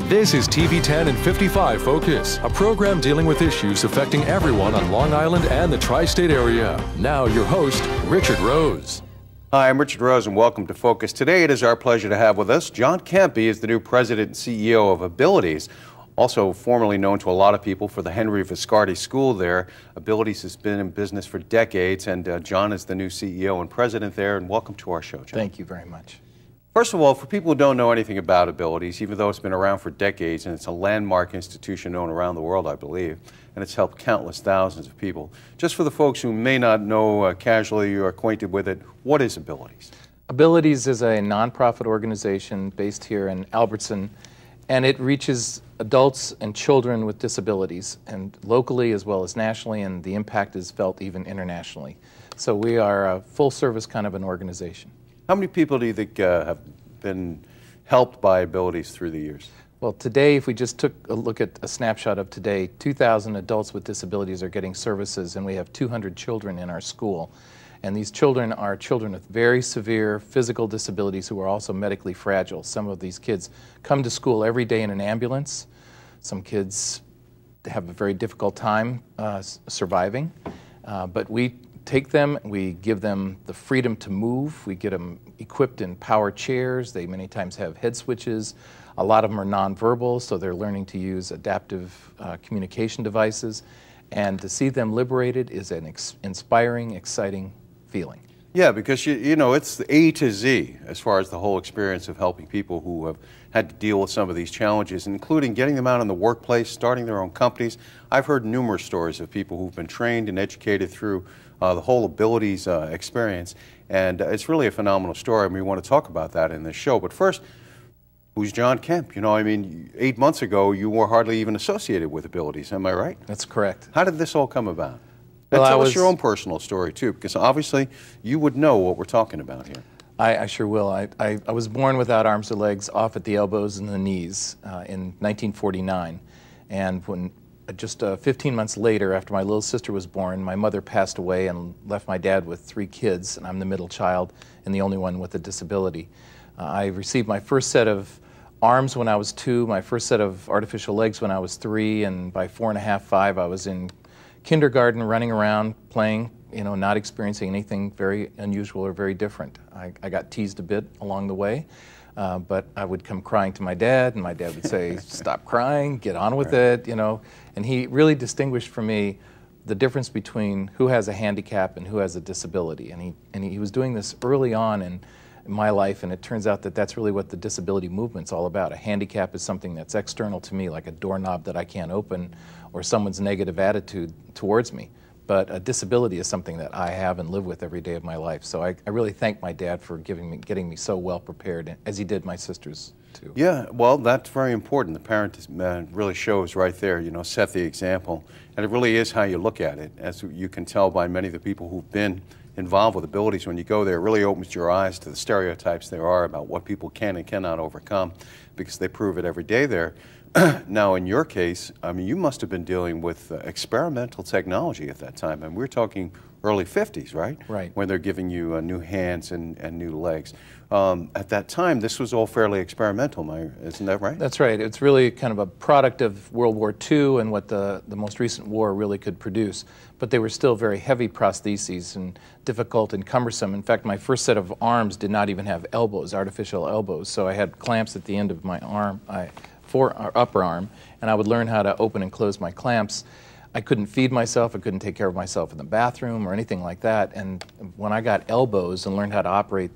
This is TV 10 and 55 Focus, a program dealing with issues affecting everyone on Long Island and the tri-state area. Now your host, Richard Rose. Hi, I'm Richard Rose and welcome to Focus. Today it is our pleasure to have with us John Kemp. He is the new president and CEO of Abilities, also formerly known to a lot of people for the Henry Viscardi School there. Abilities has been in business for decades, and John is the new CEO and president there, and welcome to our show, John. Thank you very much. First of all, for people who don't know anything about Abilities, even though it's been around for decades and it's a landmark institution known around the world, I believe, and it's helped countless thousands of people, just for the folks who may not know casually or acquainted with it, what is Abilities? Abilities is a nonprofit organization based here in Albertson, and it reaches adults and children with disabilities, and locally as well as nationally, and the impact is felt even internationally. So we are a full-service kind of an organization. How many people do you think have been helped by Abilities through the years? Well, today, if we just took a look at a snapshot of today, 2,000 adults with disabilities are getting services, and we have 200 children in our school. And these children are children with very severe physical disabilities who are also medically fragile. Some of these kids come to school every day in an ambulance. Some kids have a very difficult time surviving, but we take them, we give them the freedom to move, we get them equipped in power chairs, they many times have head switches, a lot of them are nonverbal, so they're learning to use adaptive communication devices, and to see them liberated is an inspiring, exciting feeling. Yeah, because you know, it's the A to Z as far as the whole experience of helping people who have had to deal with some of these challenges, including getting them out in the workplace, starting their own companies. I've heard numerous stories of people who've been trained and educated through the whole Abilities experience, and it's really a phenomenal story, and we want to talk about that in this show. But first, who's John Kemp? You know, I mean, 8 months ago, you were hardly even associated with Abilities, am I right? That's correct. How did this all come about? Well, and tell us your own personal story, too, because obviously you would know what we're talking about here. I sure will. I was born without arms or legs, off at the elbows and the knees in 1949. And when just 15 months later, after my little sister was born, my mother passed away and left my dad with 3 kids, and I'm the middle child and the only one with a disability. I received my first set of arms when I was 2, my first set of artificial legs when I was 3, and by 4 and a half, 5, I was in kindergarten running around, playing, you know, not experiencing anything very unusual or very different. I got teased a bit along the way, but I would come crying to my dad, and my dad would say, stop crying, get on with it, you know. And he really distinguished for me the difference between who has a handicap and who has a disability. And he was doing this early on in my life, and it turns out that that's really what the disability movement's all about. A handicap is something that's external to me, like a doorknob that I can't open or someone's negative attitude towards me. But a disability is something that I have and live with every day of my life. So I really thank my dad for getting me so well prepared, as he did my sisters too. Yeah, well, that's very important. The parent really shows right there, you know, set the example. And it really is how you look at it, as you can tell by many of the people who've been involved with Abilities. When you go there, it really opens your eyes to the stereotypes there are about what people can and cannot overcome, because they prove it every day there. Now, in your case, I mean, you must have been dealing with experimental technology at that time, and we're talking early 50s, right? Right. When they're giving you new hands and new legs. At that time, this was all fairly experimental, isn't that right? That's right. It's really kind of a product of World War II and what the most recent war really could produce. But they were still very heavy prostheses and difficult and cumbersome. In fact, my first set of arms did not even have elbows, artificial elbows, so I had clamps at the end of my arm, upper arm, and I would learn how to open and close my clamps. I couldn't feed myself, I couldn't take care of myself in the bathroom or anything like that, and when I got elbows and learned how to operate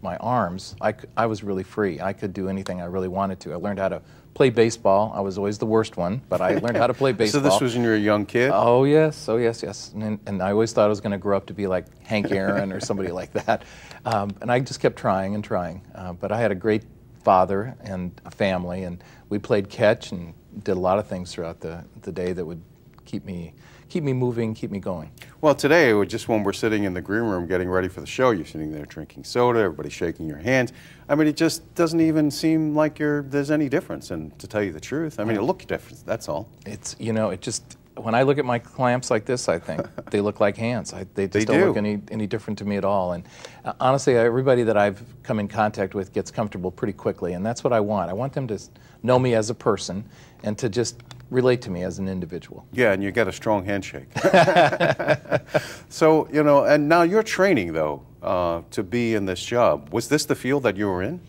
my arms, I was really free. I could do anything I really wanted to. I learned how to play baseball. I was always the worst one, but I learned how to play baseball. So this was when you were a young kid? Oh yes, yes. And I always thought I was going to grow up to be like Hank Aaron or somebody like that. And I just kept trying and trying. But I had a great father and a family, and we played catch and did a lot of things throughout the day that would keep me moving, keep me going. Well, today, just when we're sitting in the green room getting ready for the show, you're sitting there drinking soda, everybody's shaking your hands. I mean, it just doesn't even seem like there's any difference. And to tell you the truth, I mean, it looks different, that's all. It's, you know, it just, when I look at my clamps like this, I think they look like hands. They just don't look any different to me at all. And honestly, everybody that I've come in contact with gets comfortable pretty quickly, and that's what I want. I want them to know me as a person and to just relate to me as an individual. Yeah, and you get a strong handshake. So, you know, and now you're training, though, to be in this job. Was this the field that you were in?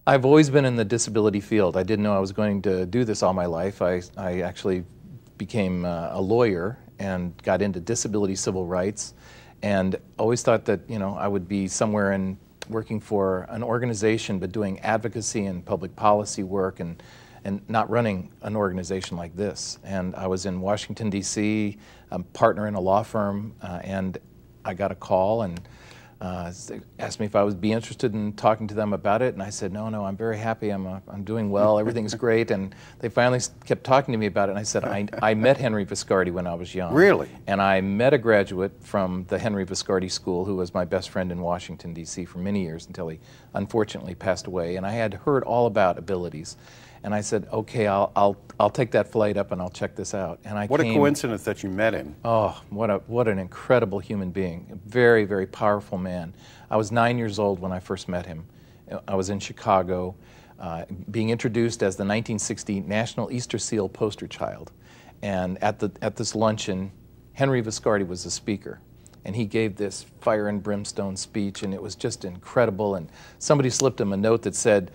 I've always been in the disability field. I didn't know I was going to do this all my life. I actually became a lawyer and got into disability civil rights, and always thought that, you know, I would be somewhere in working for an organization but doing advocacy and public policy work and not running an organization like this. And I was in Washington, D.C., a partner in a law firm, and I got a call and they asked me if I would be interested in talking to them about it, and I said, no, I'm very happy, I'm doing well, everything's great. And they finally kept talking to me about it, and I said, I met Henry Viscardi when I was young. Really? And I met a graduate from the Henry Viscardi School who was my best friend in Washington, D.C. for many years until he unfortunately passed away. And I had heard all about abilities. And I said, okay, I'll take that flight up and I'll check this out. And What a coincidence that you met him. Oh, what an incredible human being. A very, very powerful man. I was 9 years old when I first met him. I was in Chicago, being introduced as the 1960 National Easter Seal poster child. And at this luncheon, Henry Viscardi was the speaker. And he gave this fire and brimstone speech, and it was just incredible. And somebody slipped him a note that said,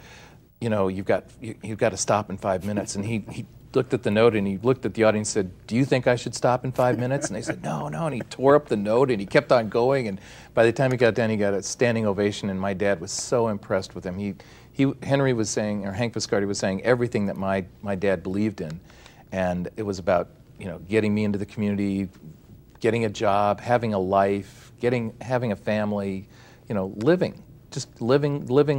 you know, you've got to stop in 5 minutes. And he looked at the note and he looked at the audience and said, do you think I should stop in 5 minutes? And they said, no. And he tore up the note and he kept on going. And by the time he got done, he got a standing ovation. And my dad was so impressed with him. Henry was saying, or Hank Viscardi was saying everything that my dad believed in. And it was about, you know, getting me into the community, getting a job, having a life, having a family, you know, living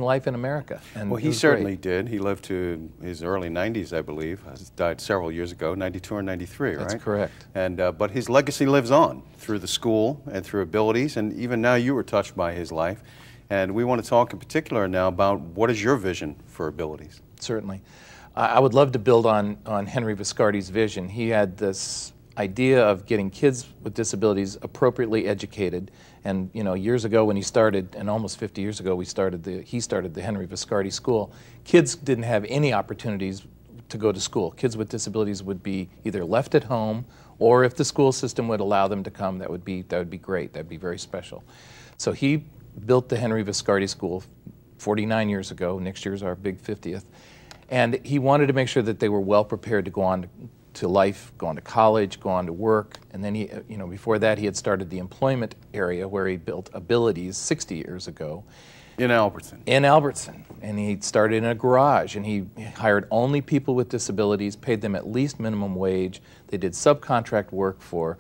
life in America. And well, he certainly did. He lived to his early 90s, I believe. He died several years ago, 92 or 93, right? That's correct. And but his legacy lives on through the school and through abilities, and even now you were touched by his life. And we want to talk in particular now about what is your vision for abilities? Certainly. I would love to build on Henry Viscardi's vision. He had this idea of getting kids with disabilities appropriately educated. And, you know, years ago when he started, and almost 50 years ago he started the Henry Viscardi School, kids didn't have any opportunities to go to school. Kids with disabilities would be either left at home, or if the school system would allow them to come, that would be great. That would be very special. So he built the Henry Viscardi School 49 years ago. Next year's our big 50th. And he wanted to make sure that they were well prepared to go on to life, go on to college, go on to work. And then he, you know, before that he had started the employment area where he built Abilities 60 years ago. In Albertson. In Albertson. And he started in a garage, and he hired only people with disabilities, paid them at least minimum wage. They did subcontract work for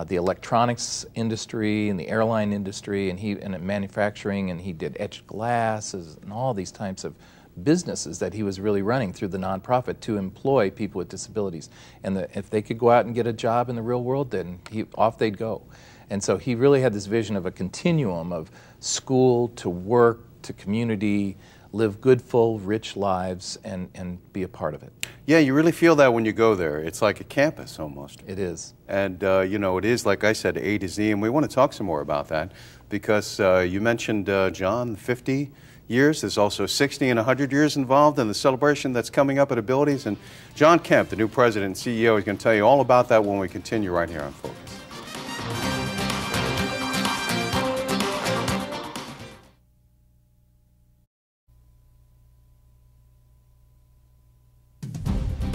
the electronics industry and the airline industry and manufacturing, and he did etched glasses and all these types of businesses that he was really running through the nonprofit to employ people with disabilities. And if they could go out and get a job in the real world, then off they'd go. And so he really had this vision of a continuum of school to work to community, live good, full, rich lives, and be a part of it. Yeah, you really feel that when you go there. It's like a campus almost. It is. And, you know, it is, like I said, A to Z, and we want to talk some more about that because you mentioned, John, 50 years. There's also 60 and 100 years involved in the celebration that's coming up at Abilities. And John Kemp, the new president and CEO, is going to tell you all about that when we continue right here on Focus.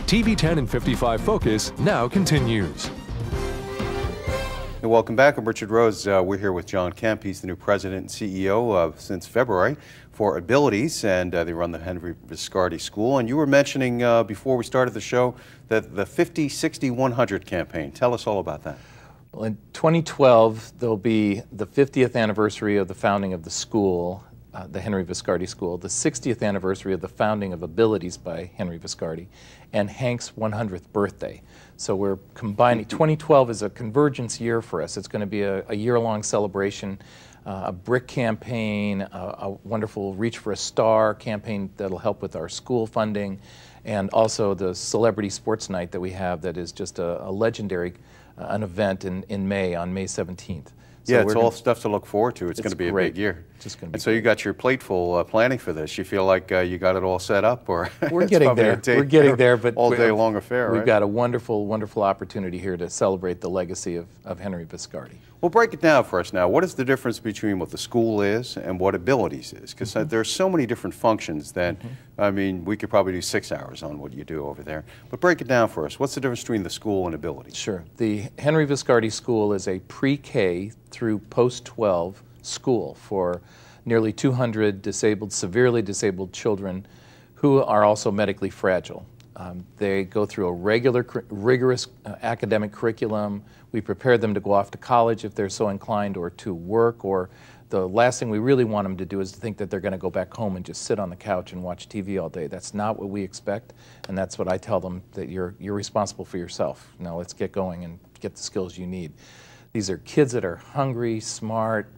TV 10 and 55 Focus now continues. And welcome back. I'm Richard Rose. We're here with John Kemp. He's the new president and CEO since February for Abilities, and they run the Henry Viscardi School. And you were mentioning before we started the show that the 50, 60, 100 campaign. Tell us all about that. Well, in 2012, there'll be the 50th anniversary of the founding of the school, the Henry Viscardi School, the 60th anniversary of the founding of Abilities by Henry Viscardi, and Hank's 100th birthday. So we're combining. 2012 is a convergence year for us. It's going to be a year-long celebration. a brick campaign, a wonderful Reach for a Star campaign that'll help with our school funding, and also the celebrity sports night that we have that is just a legendary an event in May, on May 17th. So yeah, it's all stuff to look forward to. It's going to be great. a big year. Just going to be and so you got your plate full planning for this. You feel like you got it all set up, or we're getting there. We're getting there, but all day long affair. We've right? got a wonderful, wonderful opportunity here to celebrate the legacy of Henry Viscardi. Well, break it down for us now. What is the difference between what the school is and what abilities is? Because there's so many different functions that, I mean, we could probably do 6 hours on what you do over there. But break it down for us. What's the difference between the school and abilities? Sure. The Henry Viscardi School is a pre-K through post-12 school for nearly 200 disabled, severely disabled children who are also medically fragile. They go through a rigorous academic curriculum. We prepare them to go off to college if they're so inclined, or to work, or the last thing we really want them to do is to think that they're going to go back home and just sit on the couch and watch TV all day. That's not what we expect, and that's what I tell them, that you're responsible for yourself. Now let's get going and get the skills you need. These are kids that are hungry, smart,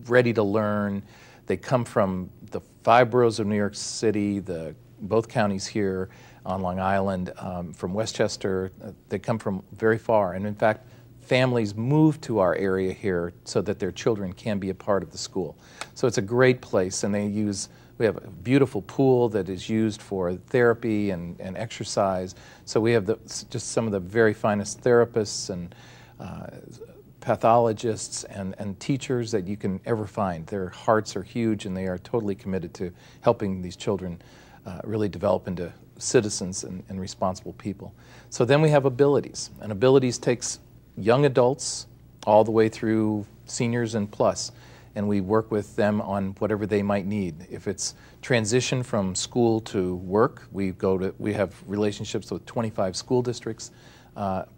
ready to learn. They come from the 5 boroughs of New York City, both counties here on Long Island, from Westchester. They come from very far, and in fact, families move to our area here so that their children can be a part of the school. So it's a great place, and we have a beautiful pool that is used for therapy and exercise. So we have just some of the very finest therapists and pathologists and teachers that you can ever find. Their hearts are huge, and they are totally committed to helping these children really develop into citizens and responsible people. So then we have abilities, and abilities takes young adults all the way through seniors and plus, and we work with them on whatever they might need. If it's transition from school to work, we have relationships with 25 school districts,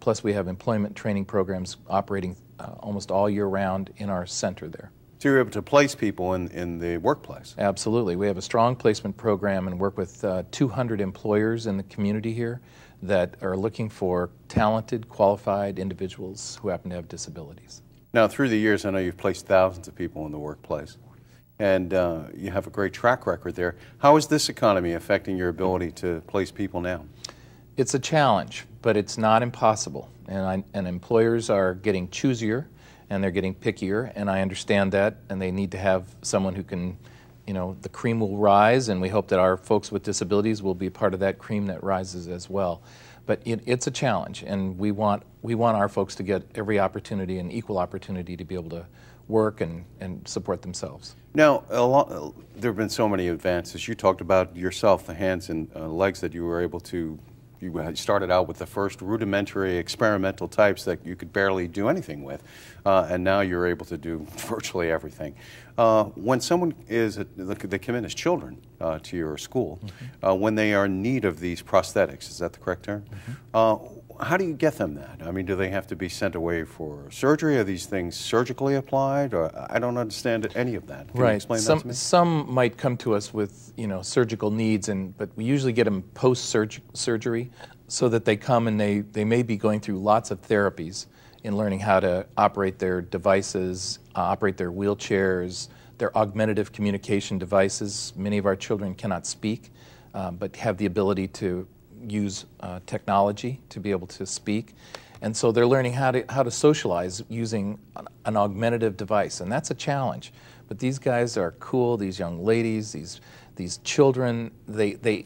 plus we have employment training programs operating almost all year round in our center there. So you're able to place people in the workplace? Absolutely. We have a strong placement program and work with 200 employers in the community here that are looking for talented, qualified individuals who happen to have disabilities. Now, through the years, I know you've placed thousands of people in the workplace, and you have a great track record there. How is this economy affecting your ability to place people now? It's a challenge, but it's not impossible. And employers are getting choosier, and they're getting pickier, and I understand that, and they need to have someone who can, the cream will rise, and we hope that our folks with disabilities will be part of that cream that rises as well. But it's a challenge, and we want our folks to get every opportunity and equal opportunity to be able to work and support themselves. Now, there have been so many advances. You talked about yourself, the hands and legs that you were able to. You started out with the first rudimentary experimental types that you could barely do anything with, and now you're able to do virtually everything. When someone they come in as children to your school, when they are in need of these prosthetics, is that the correct term? How do you get them that? I mean, do they have to be sent away for surgery? Are these things surgically applied? Or I don't understand any of that. Can you explain that to me? Some might come to us with surgical needs, but we usually get them post-surgery, so that they come and they may be going through lots of therapies in learning how to operate their devices, operate their wheelchairs, their augmentative communication devices. Many of our children cannot speak, but have the ability to use technology to be able to speak, and so they're learning how to socialize using an augmentative device, and that's a challenge. But these guys are cool. These young ladies, these children, the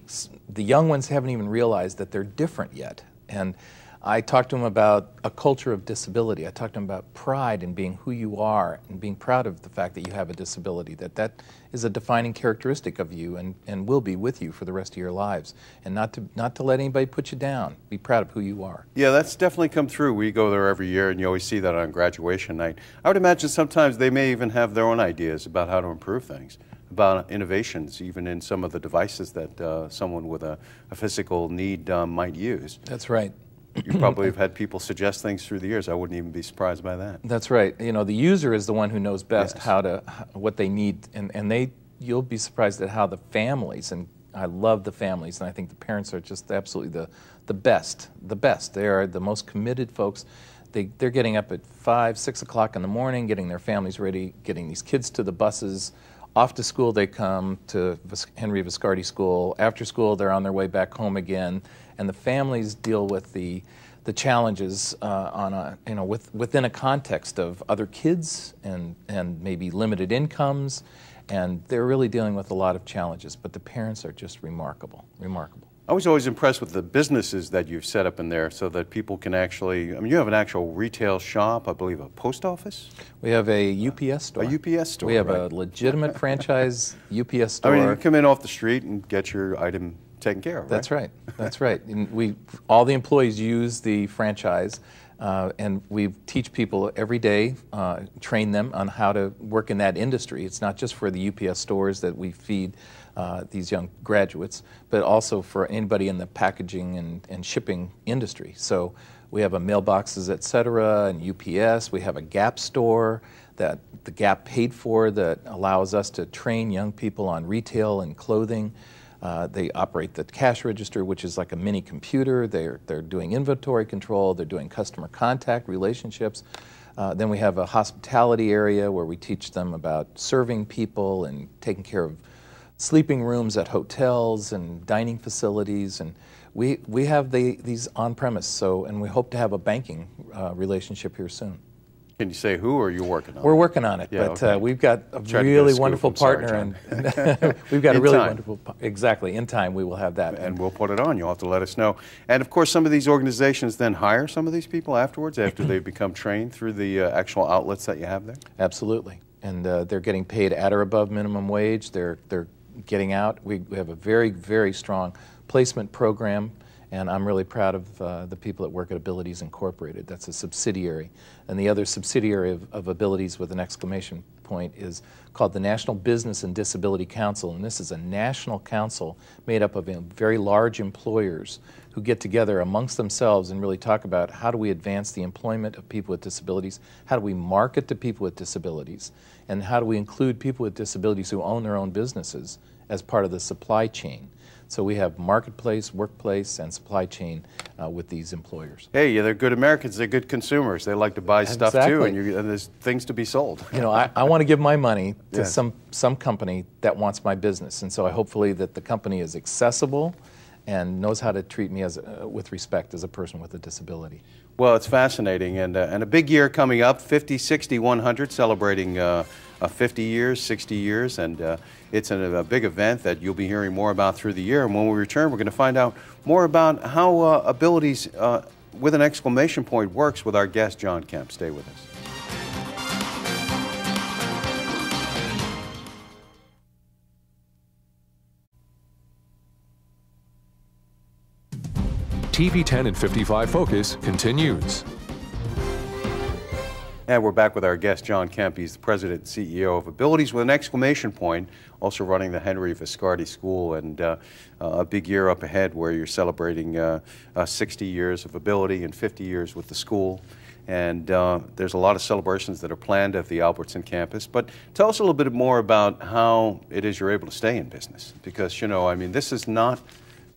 young ones haven't even realized that they're different yet. And I talked to them about a culture of disability. I talked to them about pride in being who you are and being proud of the fact that you have a disability, that is a defining characteristic of you and will be with you for the rest of your lives. And not to let anybody put you down. Be proud of who you are. Yeah, that's definitely come through. We go there every year, and you always see that on graduation night. I would imagine sometimes they may even have their own ideas about how to improve things, about innovations, even in some of the devices that someone with a physical need might use. That's right. You probably have had people suggest things through the years. I wouldn't even be surprised by that. That's right. The user is the one who knows best what they need, and you'll be surprised at how the families, and I love the families, and I think the parents are just absolutely the best. They are the most committed folks. they're getting up at 5, 6 o'clock in the morning, getting their families ready, getting these kids to the buses. Off to school they come, to Henry Viscardi School. After school they're on their way back home again, and the families deal with the challenges within a context of other kids and maybe limited incomes, and they're really dealing with a lot of challenges. But the parents are just remarkable. I was always impressed with the businesses that you've set up in there so that people can actually, I mean, you have an actual retail shop, I believe a post office? We have a UPS store. A UPS store, We have right. a legitimate franchise UPS store. I mean, you come in off the street and get your item taken care of, right? That's right. That's right. And all the employees use the franchise, and we teach people every day, train them on how to work in that industry. It's not just for the UPS stores that we feed these young graduates, but also for anybody in the packaging and shipping industry. So we have a mailboxes, et cetera, and UPS. We have a Gap store that the Gap paid for that allows us to train young people on retail and clothing. They operate the cash register, which is like a mini computer. They're doing inventory control. They're doing customer contact relationships. Then we have a hospitality area where we teach them about serving people and taking care of sleeping rooms at hotels and dining facilities. And we have these on-premise, and we hope to have a banking relationship here soon. Can you say who, or are you working on it? We're working on it, Yeah, but okay. We've got a Tried to get really a scoop. wonderful I'm sorry, partner, John. and we've got a In really time. wonderful, exactly, in time we will have that. And we'll put it on. You'll have to let us know. And of course, some of these organizations then hire some of these people afterwards, after they become trained through the actual outlets that you have there? Absolutely, and they're getting paid at or above minimum wage. They're getting out. We have a very, very strong placement program, and I'm really proud of the people that work at Abilities Incorporated. That's a subsidiary. And the other subsidiary of Abilities with an exclamation point is called the National Business and Disability Council, and this is a national council made up of very large employers who get together amongst themselves and really talk about how do we advance the employment of people with disabilities, how do we market to people with disabilities, and how do we include people with disabilities who own their own businesses as part of the supply chain. So we have marketplace, workplace, and supply chain with these employers. Hey, yeah, they're good Americans. They're good consumers. They like to buy stuff too, and there's things to be sold. You know, I want to give my money to Yes. some company that wants my business, and so I hopefully that the company is accessible and knows how to treat me with respect as a person with a disability. Well, it's fascinating, and a big year coming up, 50, 60, 100, celebrating 50 years, 60 years, and it's a big event that you'll be hearing more about through the year. And when we return, we're going to find out more about how Abilities with an exclamation point works with our guest, John Kemp. Stay with us. TV 10 and 55 Focus continues. And we're back with our guest, John Kemp. He's the president and CEO of Abilities with an exclamation point, also running the Henry Viscardi School, and a big year up ahead where you're celebrating 60 years of Ability and 50 years with the school. And there's a lot of celebrations that are planned at the Albertson campus. But tell us a little bit more about how it is you're able to stay in business. Because, you know, I mean, this is not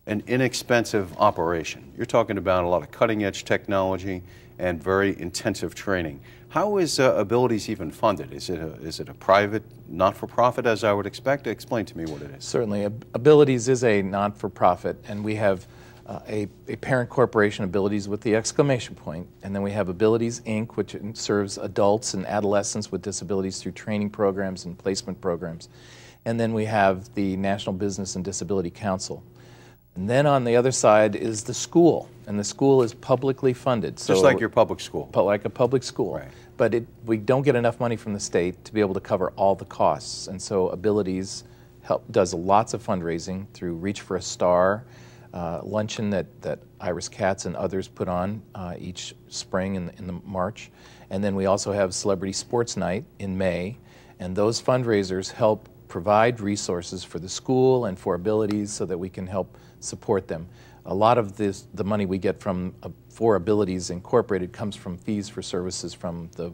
an inexpensive operation. You're talking about a lot of cutting-edge technology and very intensive training. How is Abilities even funded? Is it a private, not-for-profit, as I would expect? Explain to me what it is. Certainly. Abilities is a not-for-profit, and we have a parent corporation, Abilities with the exclamation point, and then we have Abilities, Inc., which serves adults and adolescents with disabilities through training programs and placement programs. And then we have the National Business and Disability Council. And then on the other side is the school, and the school is publicly funded. So just like your public school. Like a public school. Right. But we don't get enough money from the state to be able to cover all the costs. And so Abilities does lots of fundraising through Reach for a Star, luncheon that Iris Katz and others put on each spring in the March. And then we also have Celebrity Sports Night in May. And those fundraisers help provide resources for the school and for Abilities so that we can help support them. A lot of the money we get for Abilities Incorporated comes from fees for services from the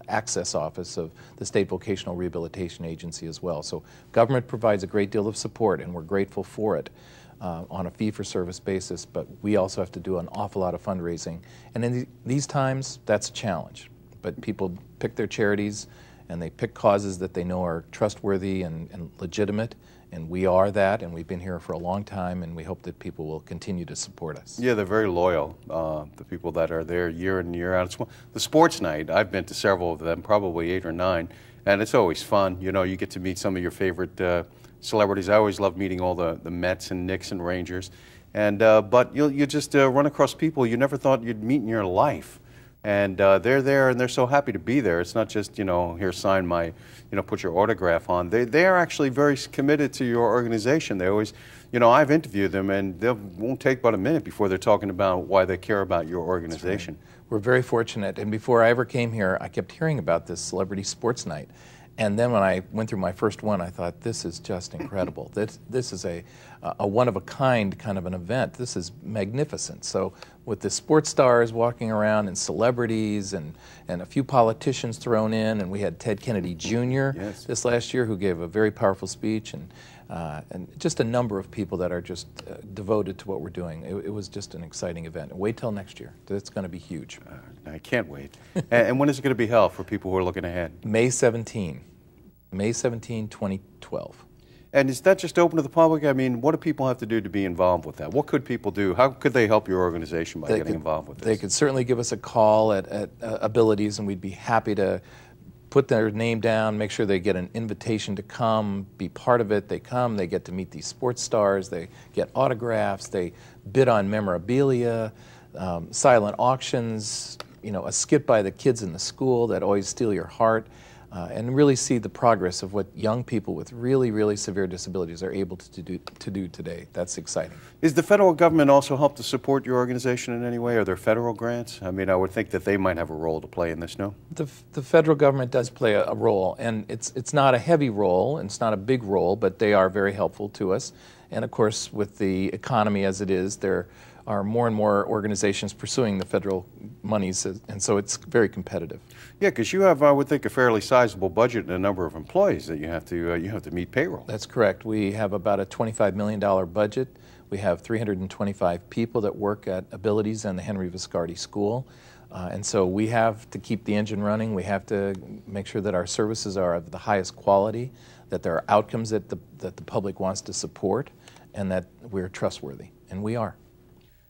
Access Office of the State Vocational Rehabilitation Agency as well. So government provides a great deal of support, and we're grateful for it. on a fee-for-service basis, but we also have to do an awful lot of fundraising. And in these times, that's a challenge. But people pick their charities, and they pick causes that they know are trustworthy and legitimate, and we are that, and we've been here for a long time, and we hope that people will continue to support us. Yeah, they're very loyal, the people that are there year in and year out. It's, the sports night, I've been to several of them, probably 8 or 9, and it's always fun. You know, you get to meet some of your favorite celebrities. I always love meeting all the Mets and Knicks and Rangers. And, but you just run across people you never thought you'd meet in your life. And they're there, and they're so happy to be there. It's not just, you know, here, sign my, you know, put your autograph on. They are actually very committed to your organization. They always, you know, I've interviewed them, and they won't take but a minute before they're talking about why they care about your organization. Right. We're very fortunate. And before I ever came here, I kept hearing about this celebrity sports night. And then when I went through my first one, I thought, this is just incredible. This is a one-of-a-kind kind of an event. This is magnificent. So with the sports stars walking around and celebrities and a few politicians thrown in, and we had Ted Kennedy Jr. Yes. this last year who gave a very powerful speech, and just a number of people that are just devoted to what we're doing. It was just an exciting event. And wait till next year. It's going to be huge. I can't wait. And when is it going to be held for people who are looking ahead? May 17, 2012. And is that just open to the public? I mean, what do people have to do to be involved with that? What could people do? How could they help your organization by getting involved with this? They could certainly give us a call at Abilities, and we'd be happy to put their name down, make sure they get an invitation to come, be part of it. They come, they get to meet these sports stars, they get autographs, they bid on memorabilia, silent auctions, you know, a skit by the kids in the school that always steal your heart. And really see the progress of what young people with really, really severe disabilities are able to do today. That's exciting. Is the federal government also help to support your organization in any way? Are there federal grants? I mean, I would think that they might have a role to play in this, no? The federal government does play a role, and it's not a heavy role, and it's not a big role, but they are very helpful to us. And of course, with the economy as it is, there are more and more organizations pursuing the federal monies, and so it's very competitive. Yeah, because you have, I would think, a fairly sizable budget and a number of employees that you have to meet payroll. That's correct. We have about a $25 million budget. We have 325 people that work at Abilities and the Henry Viscardi School. And so we have to keep the engine running. We have to make sure that our services are of the highest quality, that there are outcomes that the public wants to support, and that we're trustworthy. And we are.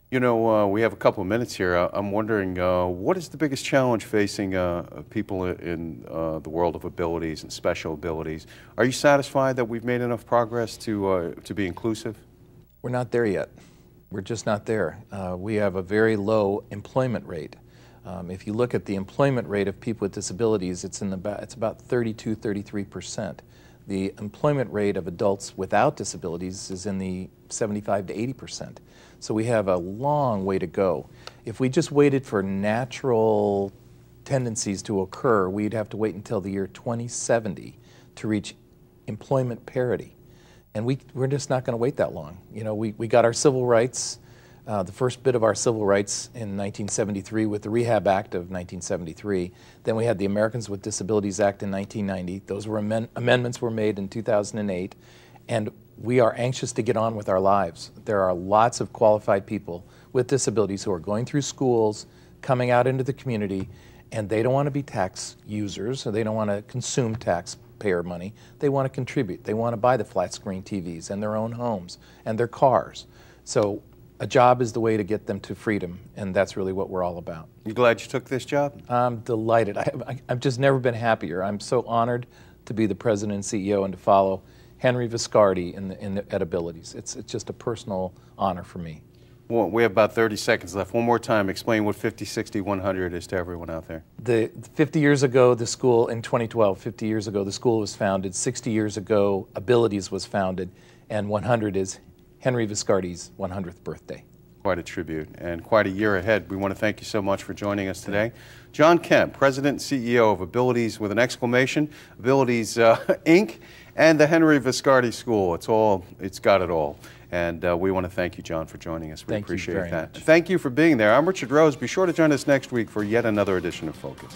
You know, we have a couple of minutes here. I'm wondering, what is the biggest challenge facing people in the world of abilities and special abilities? Are you satisfied that we've made enough progress to be inclusive? We're not there yet. We're just not there. We have a very low employment rate. If you look at the employment rate of people with disabilities, it's about 32, 33%. The employment rate of adults without disabilities is in the 75 to 80%. So we have a long way to go. If we just waited for natural tendencies to occur, we'd have to wait until the year 2070 to reach employment parity. And we're just not going to wait that long. You know, we got our civil rights, the first bit of our civil rights in 1973 with the Rehab Act of 1973. Then we had the Americans with Disabilities Act in 1990. Those were amendments were made in 2008. And we are anxious to get on with our lives. There are lots of qualified people with disabilities who are going through schools, coming out into the community, and they don't want to be tax users, or they don't want to consume taxpayer money. They want to contribute. They want to buy the flat screen TVs and their own homes and their cars. So a job is the way to get them to freedom, and that's really what we're all about. You glad you took this job? I'm delighted. I've just never been happier. I'm so honored to be the president and CEO and to follow Henry Viscardi at Abilities. It's just a personal honor for me. Well, we have about 30 seconds left. One more time, explain what 50, 60, 100 is to everyone out there. 50 years ago, the school, in 2012, 50 years ago, the school was founded. 60 years ago, Abilities was founded. And 100 is Henry Viscardi's 100th birthday. Quite a tribute and quite a year ahead. We want to thank you so much for joining us today. John Kemp, President and CEO of Abilities with an exclamation, Abilities Inc., and the Henry Viscardi School. It's got it all. And we want to thank you, John, for joining us. We appreciate that. Thank you for being there. I'm Richard Rose. Be sure to join us next week for yet another edition of Focus.